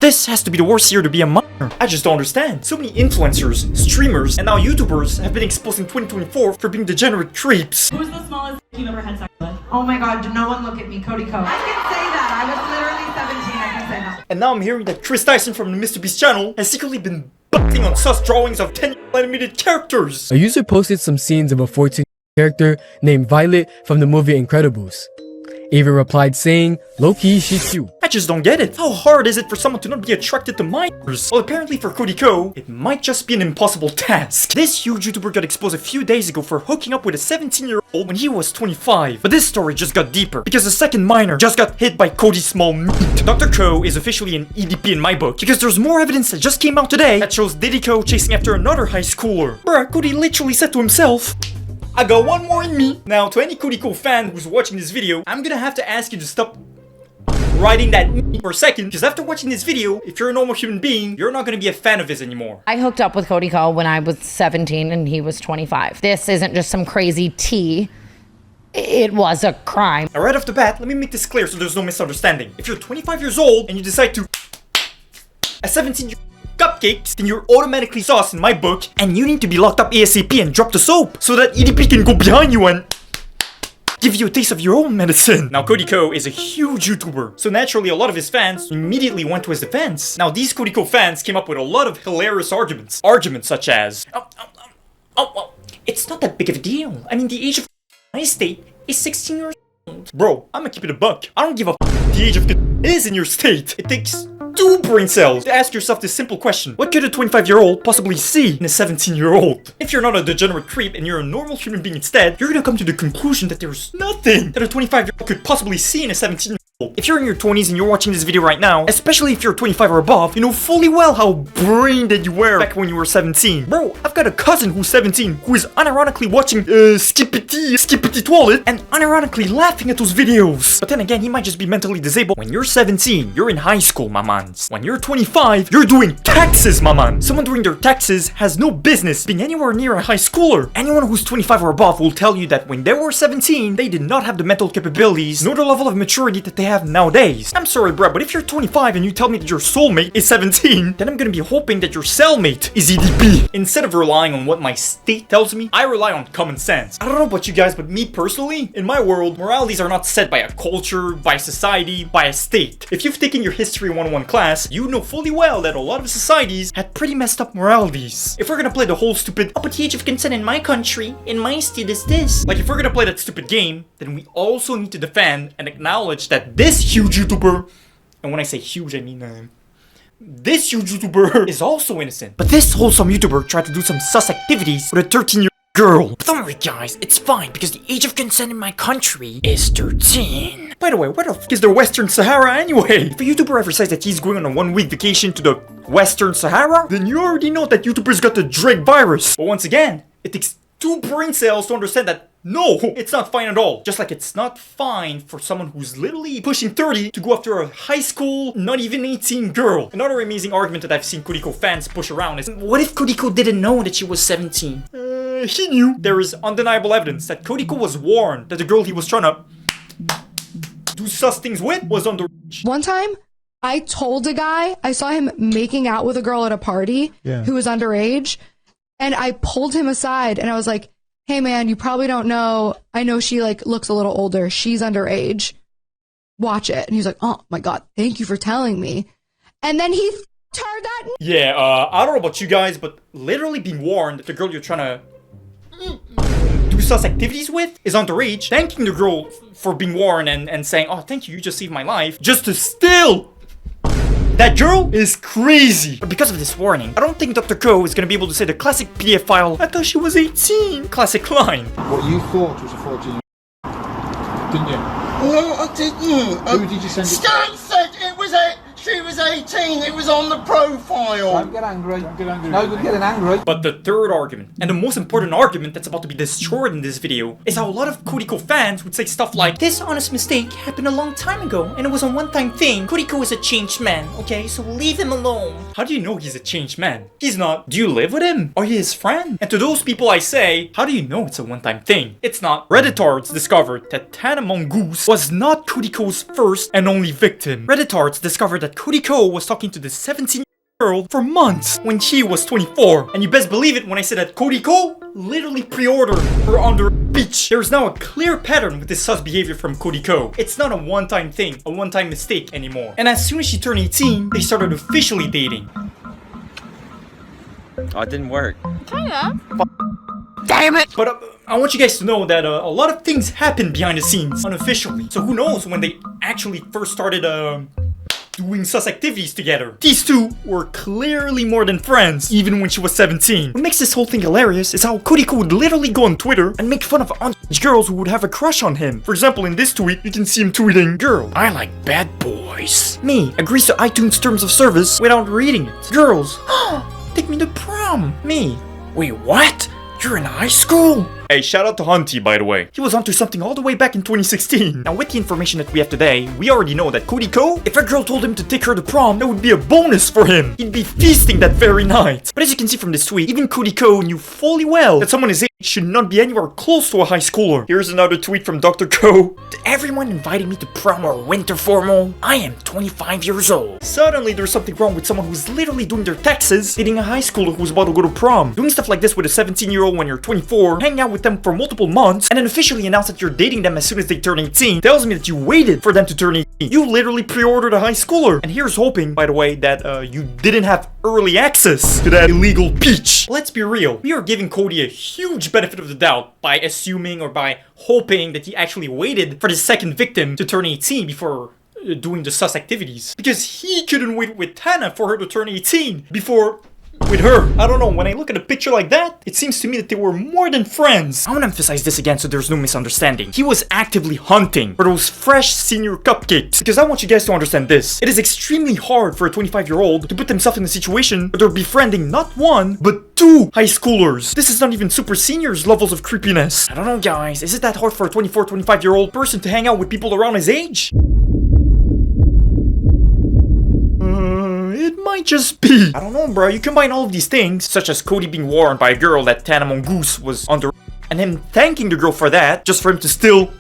this has to be the worst year to be a minor. I just don't understand. So many influencers, streamers, and now YouTubers have been exposed in 2024 for being degenerate creeps. Who's the smallest you've ever had sex with? Oh my god, no one look at me, Cody Ko. I can say that. I was literally 17, I can say that. And now I'm hearing that Chris Tyson from the MrBeast channel has secretly been busting on sus drawings of 10 animated characters. A user posted some scenes of a 14 character named Violet from the movie Incredibles. Ava replied saying, low-key, she's cute. I just don't get it. How hard is it for someone to not be attracted to minors? Well, apparently for Cody Ko, it might just be an impossible task. This huge YouTuber got exposed a few days ago for hooking up with a 17-year-old when he was 25. But this story just got deeper, because the second minor just got hit by Cody's small meat. Dr. Ko is officially an EDP in my book, because there's more evidence that just came out today that shows Diddy Ko chasing after another high schooler. Bruh, Cody literally said to himself, I got one more in me. Now, to any Cody Ko fan who's watching this video, I'm gonna have to ask you to stop writing that for a second, because after watching this video, if you're a normal human being, you're not gonna be a fan of his anymore. I hooked up with Cody Ko when I was 17 and he was 25. This isn't just some crazy tea. It was a crime. Now, right off the bat, let me make this clear so there's no misunderstanding. If you're 25 years old and you decide to a 17-year-old cupcakes, then you're automatically sauce in my book, and you need to be locked up ASAP and drop the soap so that EDP can go behind you and give you a taste of your own medicine. Now, Cody Ko is a huge YouTuber, so naturally a lot of his fans immediately went to his defense. Now, these Cody Ko fans came up with a lot of hilarious arguments. Arguments such as, well, it's not that big of a deal. I mean, the age of my state is 16 years old. Bro, I'm gonna keep it a buck. I don't give a the age of is in your state. It takes 2 brain cells to ask yourself this simple question. What could a 25-year-old possibly see in a 17-year-old? If you're not a degenerate creep and you're a normal human being instead, you're gonna come to the conclusion that there's nothing that a 25-year-old could possibly see in a 17-year-old. If you're in your 20s and you're watching this video right now, especially if you're 25 or above, you know fully well how brain dead you were back when you were 17. Bro, I've got a cousin who's 17 who is unironically watching Skippity Toilet and unironically laughing at those videos. But then again, he might just be mentally disabled. When you're 17, you're in high school, my mans. When you're 25, you're doing taxes, my man. Someone doing their taxes has no business being anywhere near a high schooler. Anyone who's 25 or above will tell you that when they were 17, they did not have the mental capabilities nor the level of maturity that they have nowadays. I'm sorry, bruh, but if you're 25 and you tell me that your soulmate is 17, then I'm gonna be hoping that your cellmate is EDP. Instead of relying on what my state tells me, I rely on common sense. I don't know about you guys, but me personally, in my world, moralities are not set by a culture, by society, by a state. If you've taken your History 101 class, you know fully well that a lot of societies had pretty messed up moralities. If we're gonna play the whole stupid, oh, but the age of consent in my country, in my state is this. Like, if we're gonna play that stupid game, then we also need to defend and acknowledge that this huge YouTuber, and when I say huge, I mean this huge YouTuber is also innocent. But this wholesome YouTuber tried to do some sus activities with a 13-year-old girl. But don't worry guys, it's fine because the age of consent in my country is 13. By the way, where the f is the Western Sahara anyway? If a YouTuber ever says that he's going on a 1-week vacation to the Western Sahara, then you already know that YouTuber's got the Drake virus. But once again, it takes 2 brain cells to understand that no, it's not fine at all. Just like it's not fine for someone who's literally pushing 30 to go after a high school, not even 18 girl. Another amazing argument that I've seen Cody Ko fans push around is, what if Cody Ko didn't know that she was 17? He knew. There is undeniable evidence that Cody Ko was warned that the girl he was trying to do sus things with was underage. One time, I told a guy, I saw him making out with a girl at a party who was underage, and I pulled him aside and I was like, hey man, you probably don't know, I know she like looks a little older, she's underage, watch it. And he's like, oh my god, thank you for telling me. And then he turned that. Yeah, I don't know about you guys, but literally being warned that the girl you're trying to do sus activities with is underage, thanking the girl for being warned and saying, oh thank you, you just saved my life, just to still that girl is crazy. But because of this warning, I don't think Dr. Ko is gonna be able to say the classic PDF file, I thought she was 18 classic line. What you thought was a 14, didn't you? No, I didn't. Who did you send it to? Stan said it was she was 18, it was on the profile. Don't get angry, don't get angry. No, you're getting angry. But the third argument, and the most important argument that's about to be destroyed in this video, is how a lot of Cody Ko fans would say stuff like, this honest mistake happened a long time ago, and it was a one-time thing. Cody Ko is a changed man, okay? So leave him alone. How do you know he's a changed man? He's not. Do you live with him? Are you his friend? And to those people I say, how do you know it's a one-time thing? It's not. Redditards discovered that Tana Mongoose was not Cody Ko's first and only victim. Redditards discovered that Cody Ko was talking to this 17-year-old girl for months when she was 24. And you best believe it when I said that Cody Ko literally pre-ordered her under a beach. There's now a clear pattern with this sus behavior from Cody Ko. It's not a one-time thing, a one-time mistake anymore. And as soon as she turned 18, they started officially dating. Oh, it didn't work. Damn it! But I want you guys to know that a lot of things happen behind the scenes, unofficially. So who knows when they actually first started doing sus activities together. These two were clearly more than friends, even when she was 17. What makes this whole thing hilarious is how Cody Ko would literally go on Twitter and make fun of underage girls who would have a crush on him. For example, in this tweet, you can see him tweeting, "Girl, I like bad boys. Me, agrees to iTunes terms of service without reading it. Girls, take me to prom. Me, wait, what? You're in high school?" Hey, shout out to Hunty, by the way. He was onto something all the way back in 2016. Now, with the information that we have today, we already know that Cody Ko, if a girl told him to take her to prom, that would be a bonus for him. He'd be feasting that very night. But as you can see from this tweet, even Cody Ko knew fully well that someone his age should not be anywhere close to a high schooler. Here's another tweet from Dr. Ko. "To everyone inviting me to prom or winter formal, I am 25 years old." Suddenly, there's something wrong with someone who's literally doing their taxes, dating a high schooler who's about to go to prom. Doing stuff like this with a 17-year-old when you're 24, hanging out with them for multiple months, and then officially announce that you're dating them as soon as they turn 18, tells me that you waited for them to turn 18. You literally pre-ordered a high schooler. And here's hoping, by the way, that you didn't have early access to that illegal peach. Let's be real. We are giving Cody a huge benefit of the doubt by assuming or by hoping that he actually waited for the second victim to turn 18 before doing the sus activities. Because he couldn't wait with Tana for her to turn 18 before with her. I don't know, when I look at a picture like that, it seems to me that they were more than friends. I want to emphasize this again so there's no misunderstanding. He was actively hunting for those fresh senior cupcakes. Because I want you guys to understand this. It is extremely hard for a 25-year-old to put themselves in a situation where they're befriending not one, but two high schoolers. This is not even super seniors levels of creepiness. I don't know, guys. Is it that hard for a 24, 25-year-old person to hang out with people around his age? It might just be. I don't know, bro. You combine all of these things, such as Cody being warned by a girl that Tana Mongoose was under, and him thanking the girl for that, just for him to still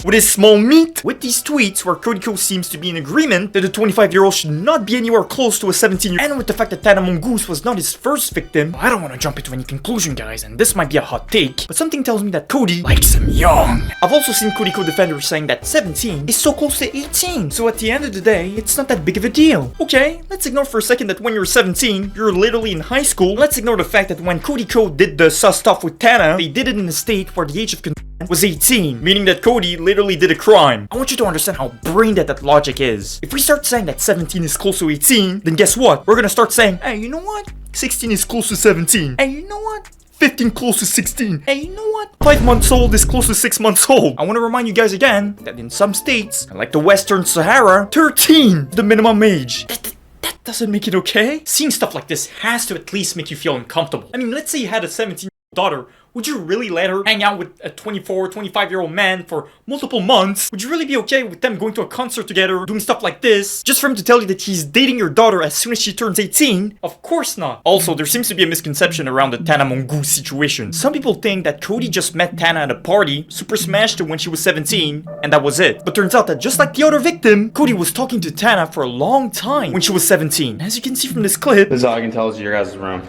with his small meat. With these tweets where Cody Ko seems to be in agreement that the 25-year-old should not be anywhere close to a 17-year-old, and with the fact that Tana Mongoose was not his first victim, I don't want to jump into any conclusion, guys, and this might be a hot take, but something tells me that Cody likes him young. I've also seen Cody Ko defenders saying that 17 is so close to 18, so at the end of the day, it's not that big of a deal. Okay, let's ignore for a second that when you're 17, you're literally in high school. Let's ignore the fact that when Cody Ko did the sus stuff with Tana, they did it in a state where the age of consent was 18, meaning that Cody literally did a crime. I want you to understand how brain dead that logic is. If we start saying that 17 is close to 18, then guess what? We're gonna start saying, hey, you know what? 16 is close to 17. Hey, you know what? 15 close to 16. Hey, you know what? 5 months old is close to 6 months old. I want to remind you guys again that in some states, like the Western Sahara, 13 is the minimum age. That doesn't make it okay. Seeing stuff like this has to at least make you feel uncomfortable. I mean, let's say you had a 17-year-old daughter. Would you really let her hang out with a 24, 25-year-old man for multiple months? Would you really be okay with them going to a concert together, doing stuff like this, just for him to tell you that he's dating your daughter as soon as she turns 18? Of course not. Also, there seems to be a misconception around the Tana Mongoose situation. Some people think that Cody just met Tana at a party, super smashed her when she was 17, and that was it. But turns out that just like the other victim, Cody was talking to Tana for a long time when she was 17. As you can see from this clip, This is all I can tell is your guys' room.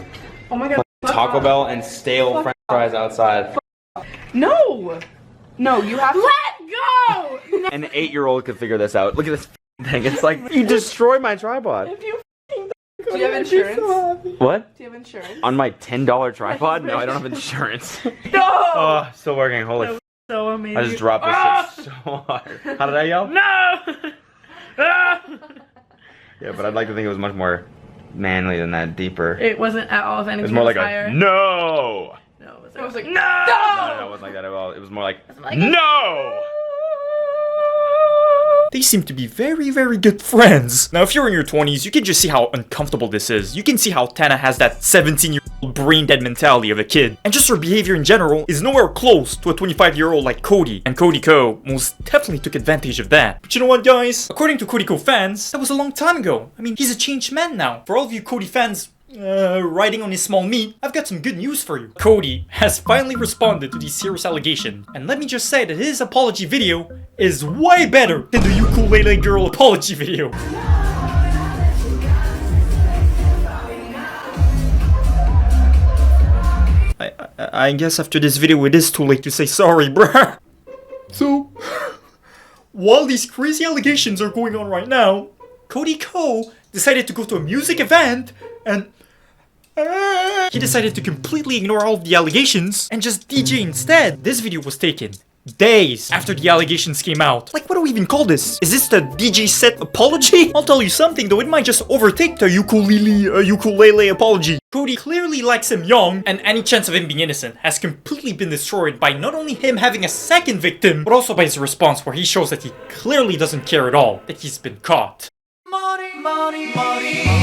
Oh my god. Taco Bell and stale french fries outside. No! No, you have to. Let go! An 8-year-old could figure this out. Look at this thing. It's like, you destroyed my tripod. If you do you have insurance? What? Do you have insurance? On my $10 tripod? No, I don't have insurance. No! Oh, still working. Holy f***. So amazing. I just dropped this shit so hard. How did I yell? No! Yeah, but I'd like to think it was much more manly than that, deeper. It wasn't at all. If anything, It was more like higher. a no! No, it It was like, no! No, it wasn't like that at all. It was more like no! they seem to be very, very good friends. Now, if you're in your 20s, you can just see how uncomfortable this is. You can see how Tana has that 17-year-old brain-dead mentality of a kid. And just her behavior in general is nowhere close to a 25-year-old like Cody. And Cody Ko most definitely took advantage of that. But you know what, guys? According to Cody Ko fans, that was a long time ago. I mean, he's a changed man now. For all of you Cody fans riding on his small meat, I've got some good news for you. Cody has finally responded to these serious allegations, and let me just say that his apology video is way better than the ukulele girl apology video. I guess after this video it is too late to say sorry, bruh. So, while these crazy allegations are going on right now, Cody Ko decided to go to a music event and he decided to completely ignore all of the allegations and just DJ instead. This video was taken days after the allegations came out. Like, what do we even call this? Is this the DJ set apology? I'll tell you something though, it might just overtake the ukulele apology. Cody clearly likes him young, and any chance of him being innocent has completely been destroyed by not only him having a second victim, but also by his response where he shows that he clearly doesn't care at all that he's been caught. Money, money, money.